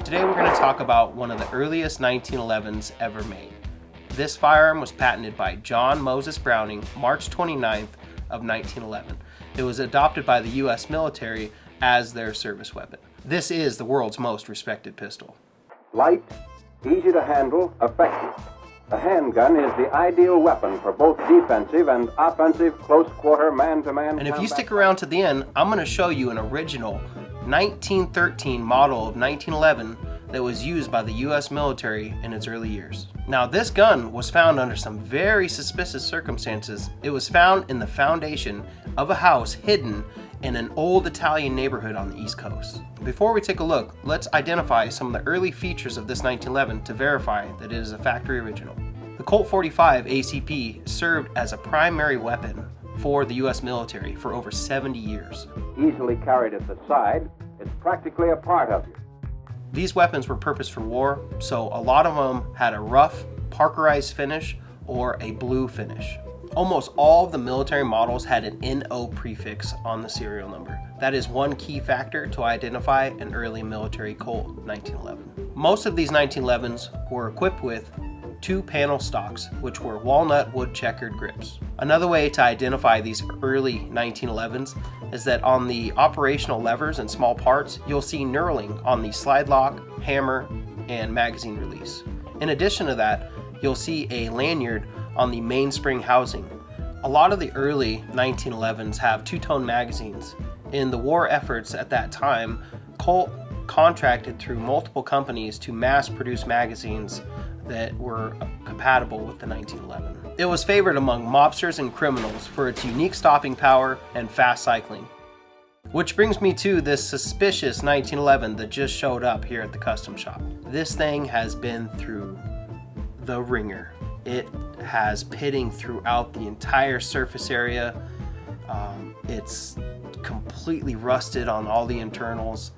Today we're going to talk about one of the earliest 1911s ever made. This firearm was patented by John Moses Browning March 29th of 1911. It was adopted by the U.S. military as their service weapon. This is the world's most respected pistol. Light, easy to handle, effective. The handgun is the ideal weapon for both defensive and offensive close-quarter man-to-man. And if you stick around to the end, I'm going to show you an original 1913 model of 1911 that was used by the U.S. military in its early years. Now, this gun was found under some very suspicious circumstances. It was found in the foundation of a house hidden in an old Italian neighborhood on the East Coast. Before we take a look, let's identify some of the early features of this 1911 to verify that it is a factory original. The Colt 45 ACP served as a primary weapon for the U.S. military for over 70 years. Easily carried at the side, it's practically a part of you. These weapons were purposed for war, so a lot of them had a rough, parkerized finish or a blue finish. Almost all of the military models had an NO prefix on the serial number. That is one key factor to identify an early military Colt 1911. Most of these 1911s were equipped with 2 panel stocks, which were walnut wood checkered grips. Another way to identify these early 1911s is that on the operational levers and small parts, you'll see knurling on the slide lock, hammer, and magazine release. In addition to that, you'll see a lanyard on the mainspring housing. A lot of the early 1911s have two-tone magazines. In the war efforts at that time, Colt contracted through multiple companies to mass produce magazines that were compatible with the 1911. It was favored among mobsters and criminals for its unique stopping power and fast cycling. Which brings me to this suspicious 1911 that just showed up here at the custom shop. This thing has been through the ringer. It has pitting throughout the entire surface area. It's completely rusted on all the internals.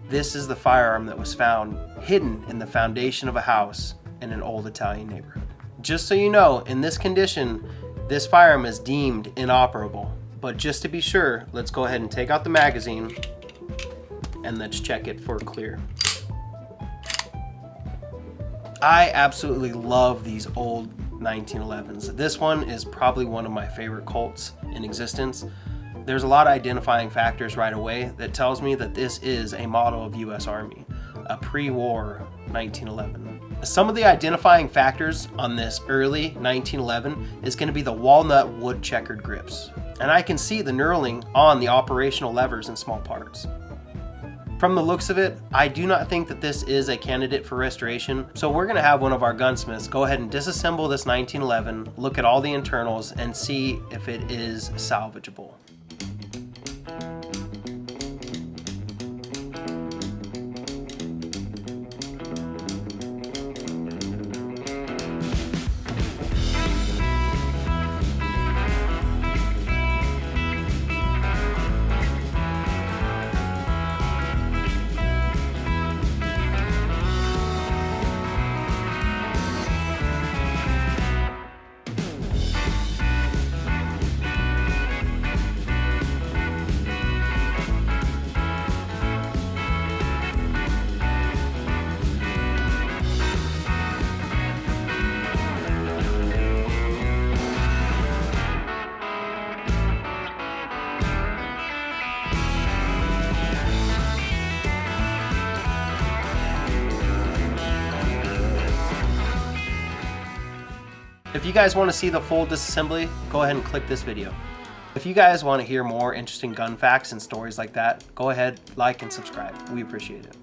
This is the firearm that was found hidden in the foundation of a house in an old Italian neighborhood. Just so you know, in this condition, this firearm is deemed inoperable. But just to be sure, let's go ahead and take out the magazine and let's check it for clear. I absolutely love these old 1911s. This one is probably one of my favorite Colts in existence. There's a lot of identifying factors right away that tells me that this is a model of U.S. Army, a pre-war 1911. Some of the identifying factors on this early 1911 is going to be the walnut wood checkered grips. And I can see the knurling on the operational levers and small parts. From the looks of it, I do not think that this is a candidate for restoration, so we're going to have one of our gunsmiths go ahead and disassemble this 1911, look at all the internals, and see if it is salvageable. If you guys want to see the full disassembly, go ahead and click this video. If you guys want to hear more interesting gun facts and stories like that, go ahead, like and subscribe. We appreciate it.